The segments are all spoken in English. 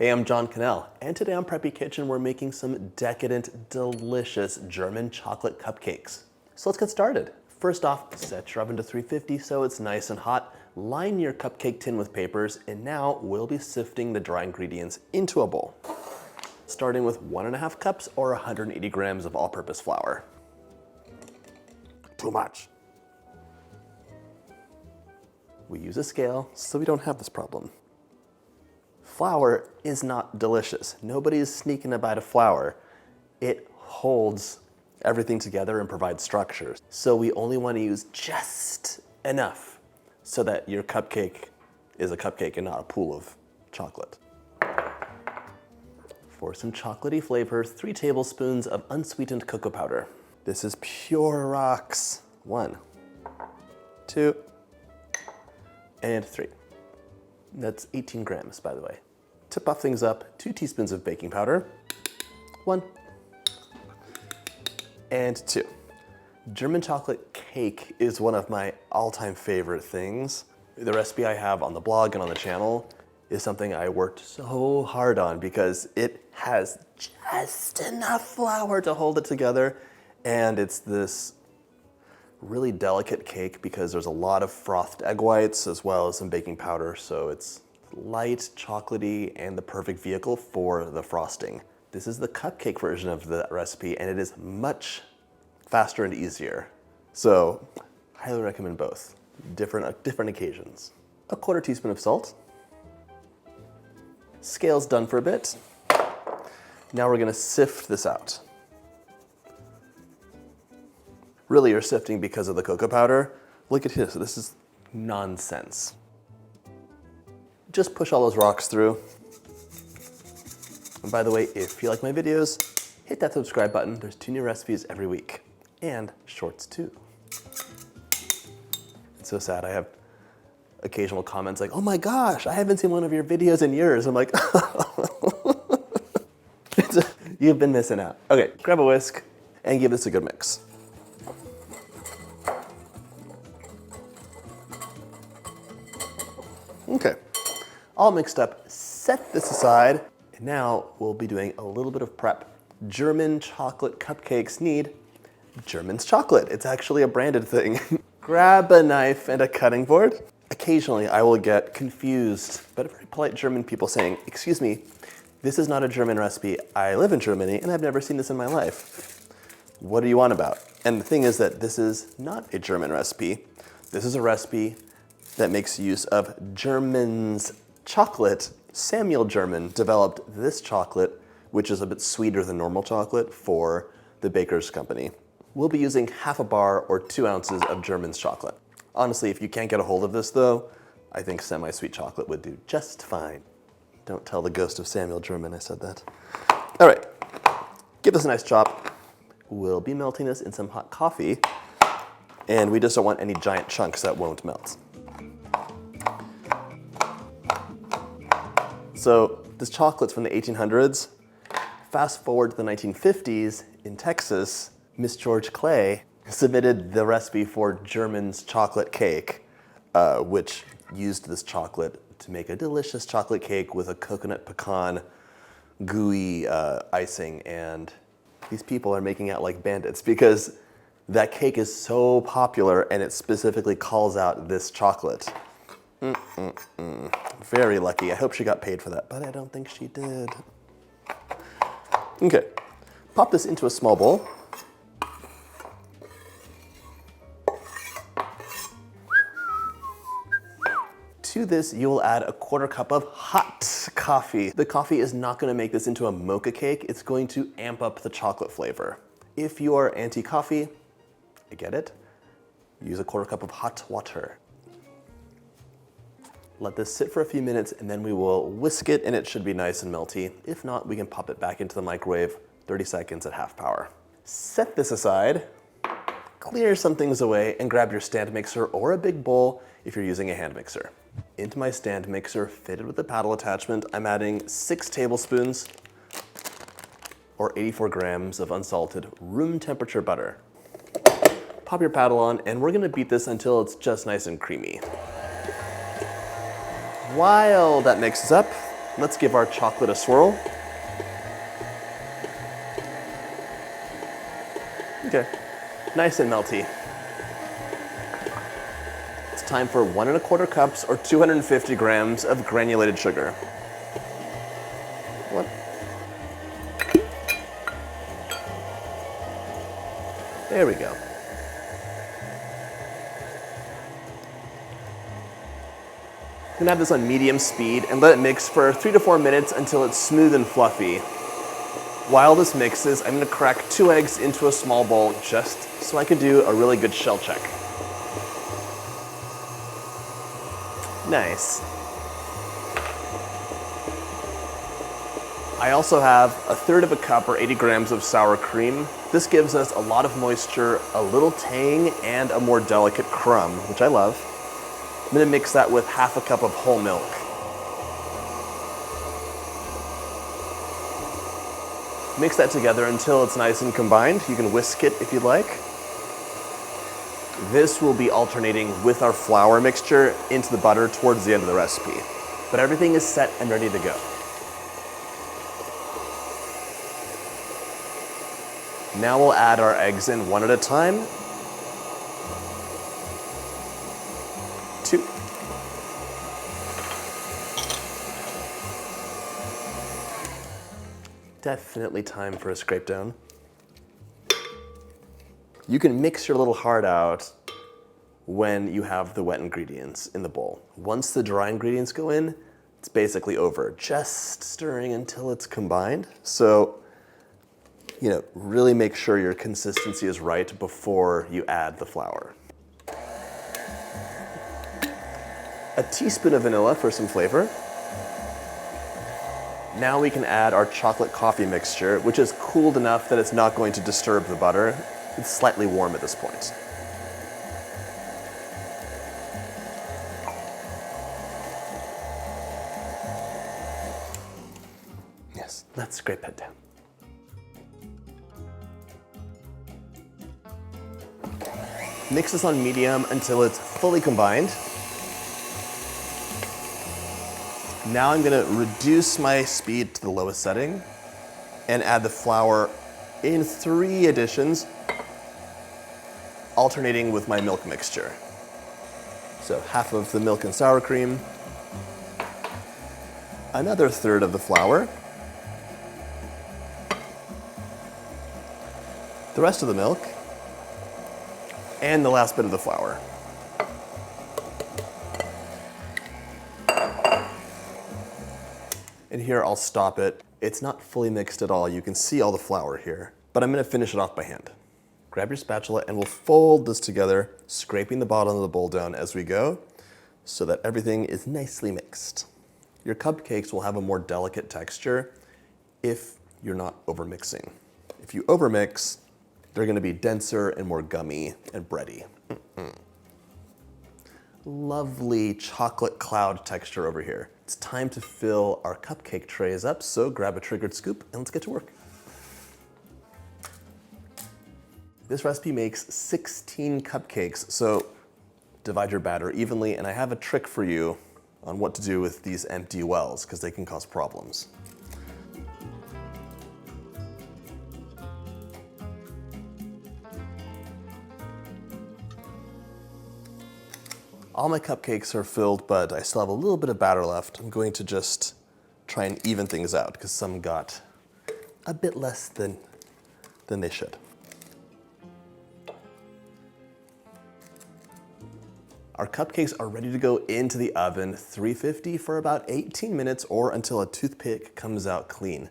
Hey, I'm John Cannell, and today on Preppy Kitchen we're making some decadent, delicious German chocolate cupcakes. So let's get started. First off, set your oven to 350 so it's nice and hot. Line your cupcake tin with papers, and now we'll be sifting the dry ingredients into a bowl. Starting with 1.5 cups or 180 grams of all-purpose flour. Too much. We use a scale so we don't have this problem. Flour is not delicious. Nobody is sneaking a bite of flour. It holds everything together and provides structure. So we only want to use just enough so that your cupcake is a cupcake and not a pool of chocolate. For some chocolatey flavor, 3 tablespoons of unsweetened cocoa powder. This is pure rocks. 1, 2, and 3. That's 18 grams, by the way. To puff things up, 2 teaspoons of baking powder. 1 and 2. German chocolate cake is one of my all-time favorite things. The recipe I have on the blog and on the channel is something I worked so hard on because it has just enough flour to hold it together, and it's this really delicate cake because there's a lot of frothed egg whites as well as some baking powder, so it's light, chocolatey, and the perfect vehicle for the frosting. This is the cupcake version of the recipe, and it is much faster and easier. So, highly recommend both. Different occasions. 1/4 teaspoon of salt. Scale's done for a bit. Now we're gonna sift this out. Really, you're sifting because of the cocoa powder. Look at this, this is nonsense. Just push all those rocks through. And by the way, if you like my videos, hit that subscribe button. There's 2 new recipes every week, and shorts too. It's so sad, I have occasional comments like, oh my gosh, I haven't seen one of your videos in years. I'm like, you've been missing out. Okay, grab a whisk and give this a good mix. Okay, all mixed up, set this aside. And now we'll be doing a little bit of prep. German chocolate cupcakes need German's chocolate. It's actually a branded thing. Grab a knife and a cutting board. Occasionally I will get confused, but very polite German people saying, excuse me, this is not a German recipe. I live in Germany and I've never seen this in my life. What are you on about? And the thing is that this is not a German recipe. This is a recipe that makes use of German's chocolate. Samuel German developed this chocolate, which is a bit sweeter than normal chocolate, for the baker's company. We'll be using 1/2 bar or 2 ounces of German's chocolate. Honestly, if you can't get a hold of this though, I think semi-sweet chocolate would do just fine. Don't tell the ghost of Samuel German I said that. All right, give this a nice chop. We'll be melting this in some hot coffee, and we just don't want any giant chunks that won't melt. So this chocolate's from the 1800s. Fast forward to the 1950s, in Texas, Miss George Clay submitted the recipe for German's chocolate cake, which used this chocolate to make a delicious chocolate cake with a coconut pecan gooey icing. And these people are making out like bandits because that cake is so popular and it specifically calls out this chocolate. Very lucky. I hope she got paid for that, but I don't think she did. Okay, pop this into a small bowl. To this, you will add 1/4 cup of hot coffee. The coffee is not going to make this into a mocha cake. It's going to amp up the chocolate flavor. If you are anti-coffee, I get it. Use 1/4 cup of hot water. Let this sit for a few minutes and then we will whisk it and it should be nice and melty. If not, we can pop it back into the microwave 30 seconds at 1/2 power. Set this aside, clear some things away, and grab your stand mixer or a big bowl if you're using a hand mixer. Into my stand mixer fitted with a paddle attachment, I'm adding 6 tablespoons or 84 grams of unsalted room temperature butter. Pop your paddle on and we're gonna beat this until it's just nice and creamy. While that mixes up, Let's give our chocolate a swirl. Okay, nice and melty. It's time for 1 1/4 cups or 250 grams of granulated sugar. What? There we go. I'm gonna have this on medium speed and let it mix for 3 to 4 minutes until it's smooth and fluffy. While this mixes, I'm gonna crack 2 eggs into a small bowl just so I can do a really good shell check. Nice. I also have 1/3 cup or 80 grams of sour cream. This gives us a lot of moisture, a little tang, and a more delicate crumb, which I love. I'm gonna mix that with 1/2 cup of whole milk. Mix that together until it's nice and combined. You can whisk it if you'd like. This will be alternating with our flour mixture into the butter towards the end of the recipe. But everything is set and ready to go. Now we'll add our eggs in 1 at a time. 2. Definitely time for a scrape down. You can mix your little heart out when you have the wet ingredients in the bowl. Once the dry ingredients go in, it's basically over. Just stirring until it's combined. So, really make sure your consistency is right before you add the flour. A teaspoon of vanilla for some flavor. Now we can add our chocolate coffee mixture, which is cooled enough that it's not going to disturb the butter. It's slightly warm at this point. Yes, let's scrape it down. Mix this on medium until it's fully combined. Now I'm gonna reduce my speed to the lowest setting and add the flour in 3 additions, alternating with my milk mixture. So 1/2 of the milk and sour cream, another 1/3 of the flour, the rest of the milk, and the last bit of the flour. And here I'll stop it. It's not fully mixed at all. You can see all the flour here, but I'm gonna finish it off by hand. Grab your spatula and we'll fold this together, scraping the bottom of the bowl down as we go so that everything is nicely mixed. Your cupcakes will have a more delicate texture if you're not overmixing. If you overmix, they're gonna be denser and more gummy and bready. Lovely chocolate cloud texture over here. It's time to fill our cupcake trays up, so grab a triggered scoop and let's get to work. This recipe makes 16 cupcakes, so divide your batter evenly, and I have a trick for you on what to do with these empty wells, because they can cause problems. All my cupcakes are filled, but I still have a little bit of batter left. I'm going to just try and even things out because some got a bit less than they should. Our cupcakes are ready to go into the oven, 350 for about 18 minutes or until a toothpick comes out clean.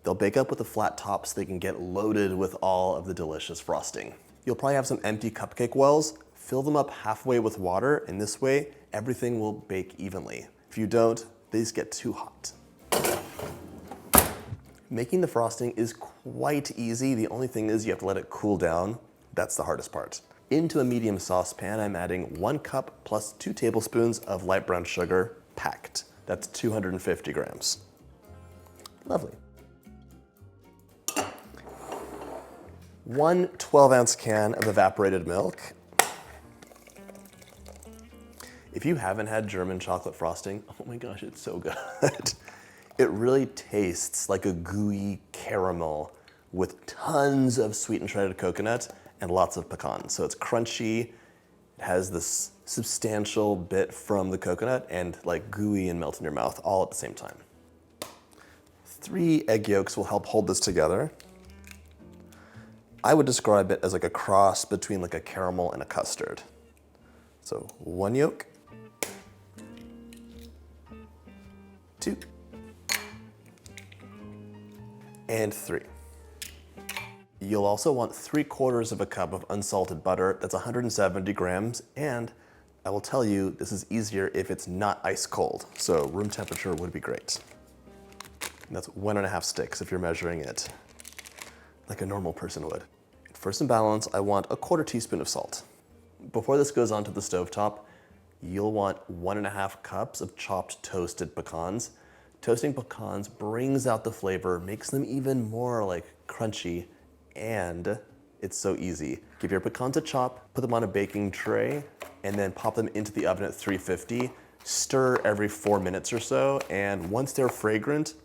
They'll bake up with a flat top so they can get loaded with all of the delicious frosting. You'll probably have some empty cupcake wells. Fill them up halfway with water, and this way, everything will bake evenly. If you don't, these get too hot. Making the frosting is quite easy. The only thing is you have to let it cool down. That's the hardest part. Into a medium saucepan, I'm adding 1 cup plus 2 tablespoons of light brown sugar, packed. That's 250 grams. Lovely. 1 12-ounce can of evaporated milk. If you haven't had German chocolate frosting, oh my gosh, it's so good. It really tastes like a gooey caramel with tons of sweetened shredded coconut and lots of pecan. So it's crunchy, it has this substantial bit from the coconut and like gooey and melt in your mouth all at the same time. 3 egg yolks will help hold this together. I would describe it as like a cross between like a caramel and a custard. So 1 yolk, 2, and 3. You'll also want 3/4 of a cup of unsalted butter. That's 170 grams. And I will tell you, this is easier if it's not ice cold. So room temperature would be great. And that's 1.5 sticks if you're measuring it like a normal person would. For some balance, I want 1/4 teaspoon of salt. Before this goes onto the stovetop, you'll want 1.5 cups of chopped toasted pecans. Toasting pecans brings out the flavor, makes them even more like crunchy, and it's so easy. Give your pecans a chop, put them on a baking tray, and then pop them into the oven at 350. Stir every 4 minutes or so, and once they're fragrant,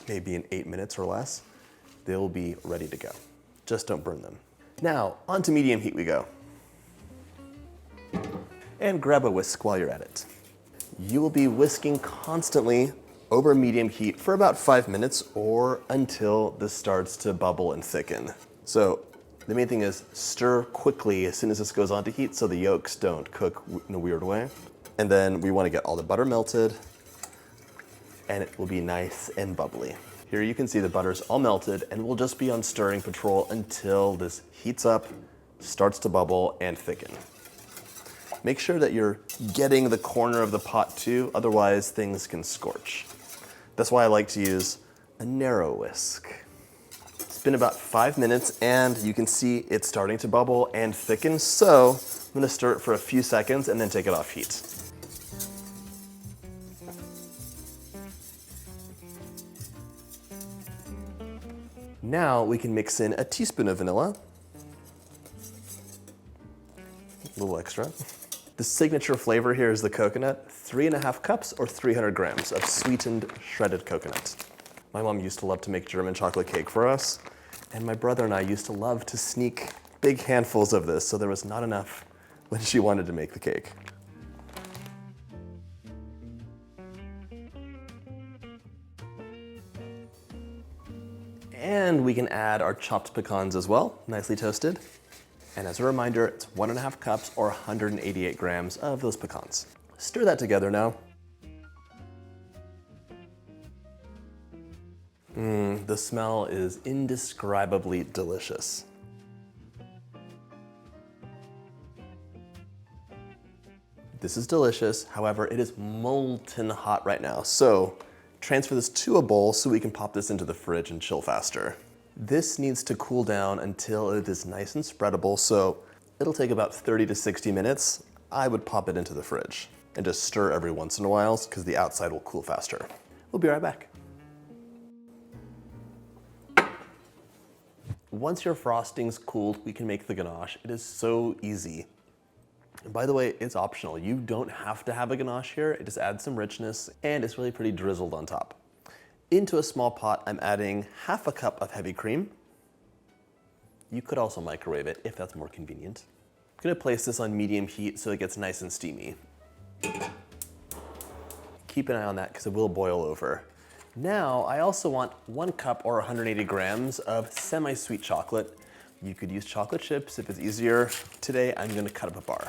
maybe in 8 minutes or less, they'll be ready to go. Just don't burn them. Now, onto medium heat we go. And grab a whisk while you're at it. You will be whisking constantly over medium heat for about 5 minutes or until this starts to bubble and thicken. So the main thing is stir quickly as soon as this goes onto heat so the yolks don't cook in a weird way. And then we want to get all the butter melted and it will be nice and bubbly. Here you can see the butter's all melted and we'll just be on stirring patrol until this heats up, starts to bubble and thicken. Make sure that you're getting the corner of the pot too, otherwise things can scorch. That's why I like to use a narrow whisk. It's been about 5 minutes and you can see it's starting to bubble and thicken, so I'm gonna stir it for a few seconds and then take it off heat. Now we can mix in a teaspoon of vanilla, a little extra. The signature flavor here is the coconut, 3.5 cups or 300 grams of sweetened shredded coconut. My mom used to love to make German chocolate cake for us, and my brother and I used to love to sneak big handfuls of this, so there was not enough when she wanted to make the cake. And we can add our chopped pecans as well, nicely toasted. And as a reminder, it's 1.5 cups or 188 grams of those pecans. Stir that together now. The smell is indescribably delicious. This is delicious, however, it is molten hot right now. So transfer this to a bowl so we can pop this into the fridge and chill faster. This needs to cool down until it is nice and spreadable, so it'll take about 30 to 60 minutes. I would pop it into the fridge and just stir every once in a while because the outside will cool faster. We'll be right back. Once your frosting's cooled, we can make the ganache. It is so easy. And by the way, it's optional. You don't have to have a ganache here. It just adds some richness and it's really pretty drizzled on top. Into a small pot, I'm adding 1/2 cup of heavy cream. You could also microwave it if that's more convenient. I'm gonna place this on medium heat so it gets nice and steamy. Keep an eye on that because it will boil over. Now, I also want 1 cup or 180 grams of semi-sweet chocolate. You could use chocolate chips if it's easier. Today, I'm gonna cut up a bar.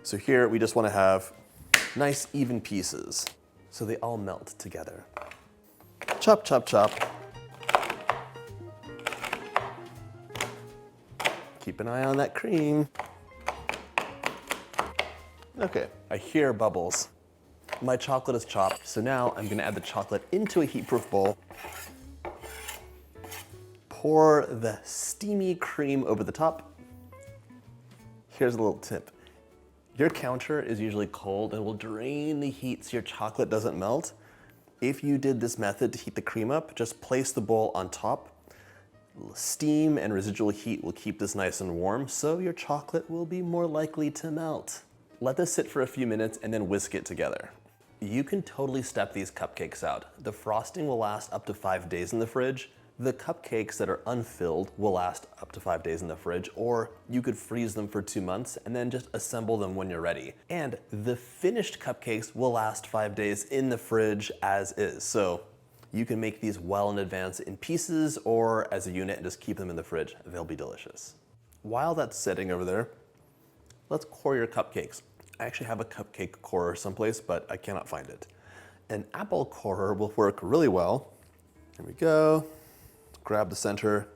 So here, we just wanna have nice even pieces so they all melt together. Chop, chop, chop. Keep an eye on that cream. Okay, I hear bubbles. My chocolate is chopped, so now I'm gonna add the chocolate into a heat-proof bowl. Pour the steamy cream over the top. Here's a little tip. Your counter is usually cold and will drain the heat so your chocolate doesn't melt. If you did this method to heat the cream up, just place the bowl on top. Steam and residual heat will keep this nice and warm, so your chocolate will be more likely to melt. Let this sit for a few minutes and then whisk it together. You can totally step these cupcakes out. The frosting will last up to 5 days in the fridge. The cupcakes that are unfilled will last up to 5 days in the fridge, or you could freeze them for 2 months and then just assemble them when you're ready. And the finished cupcakes will last 5 days in the fridge as is. So you can make these well in advance in pieces or as a unit and just keep them in the fridge. They'll be delicious. While that's sitting over there, let's core your cupcakes. I actually have a cupcake corer someplace, but I cannot find it. An apple corer will work really well. Here we go. Grab the center,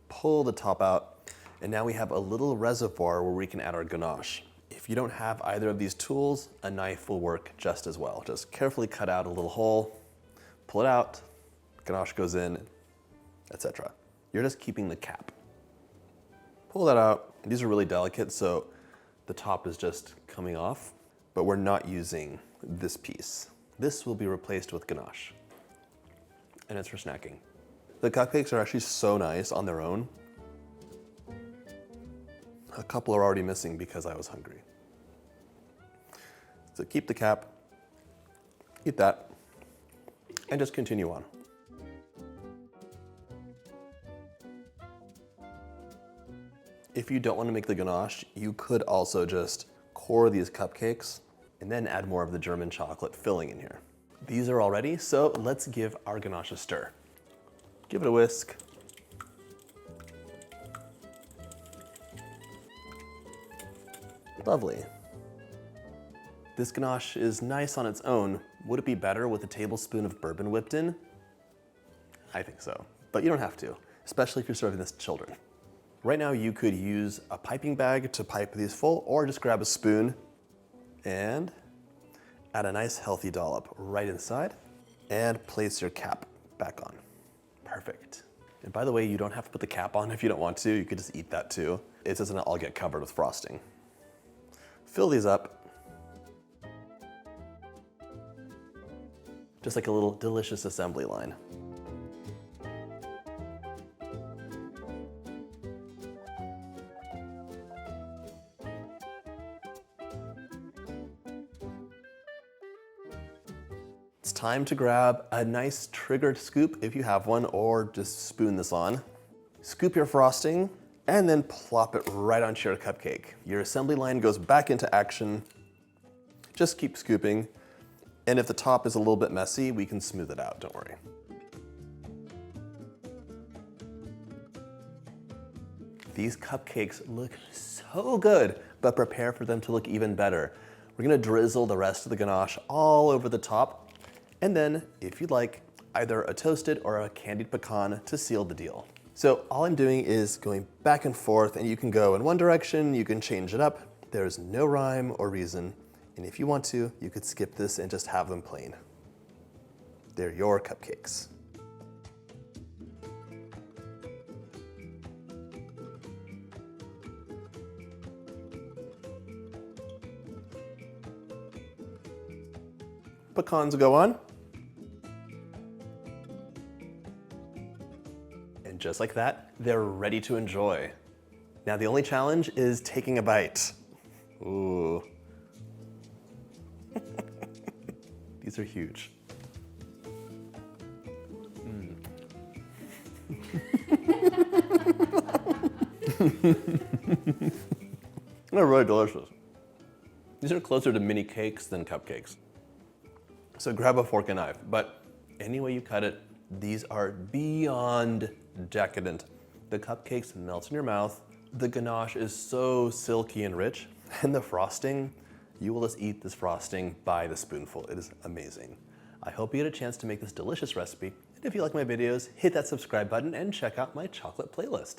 pull the top out, and now we have a little reservoir where we can add our ganache. If you don't have either of these tools, a knife will work just as well. Just carefully cut out a little hole, pull it out, ganache goes in, etc. You're just keeping the cap. Pull that out. These are really delicate, so the top is just coming off, but we're not using this piece. This will be replaced with ganache, and it's for snacking. The cupcakes are actually so nice on their own. A couple are already missing because I was hungry. So keep the cap, eat that, and just continue on. If you don't want to make the ganache, you could also just core these cupcakes and then add more of the German chocolate filling in here. These are all ready, so let's give our ganache a stir. Give it a whisk. Lovely. This ganache is nice on its own. Would it be better with a tablespoon of bourbon whipped in? I think so, but you don't have to, especially if you're serving this to children. Right now you could use a piping bag to pipe these full, or just grab a spoon and add a nice healthy dollop right inside and place your cap back on. Perfect. And by the way, you don't have to put the cap on if you don't want to. You could just eat that too. It doesn't all get covered with frosting. Fill these up. Just like a little delicious assembly line. It's time to grab a nice triggered scoop if you have one, or just spoon this on. Scoop your frosting and then plop it right onto your cupcake. Your assembly line goes back into action. Just keep scooping. And if the top is a little bit messy, we can smooth it out, don't worry. These cupcakes look so good, but prepare for them to look even better. We're gonna drizzle the rest of the ganache all over the top. And then, if you'd like, either a toasted or a candied pecan to seal the deal. So all I'm doing is going back and forth, and you can go in one direction, you can change it up. There's no rhyme or reason. And if you want to, you could skip this and just have them plain. They're your cupcakes. Pecans go on. And just like that, they're ready to enjoy. Now the only challenge is taking a bite. Ooh. These are huge. They're really delicious. These are closer to mini cakes than cupcakes. So grab a fork and knife, but any way you cut it, these are beyond decadent. The cupcakes melt in your mouth. The ganache is so silky and rich, and the frosting, you will just eat this frosting by the spoonful. It is amazing. I hope you get a chance to make this delicious recipe. And if you like my videos, hit that subscribe button and check out my chocolate playlist.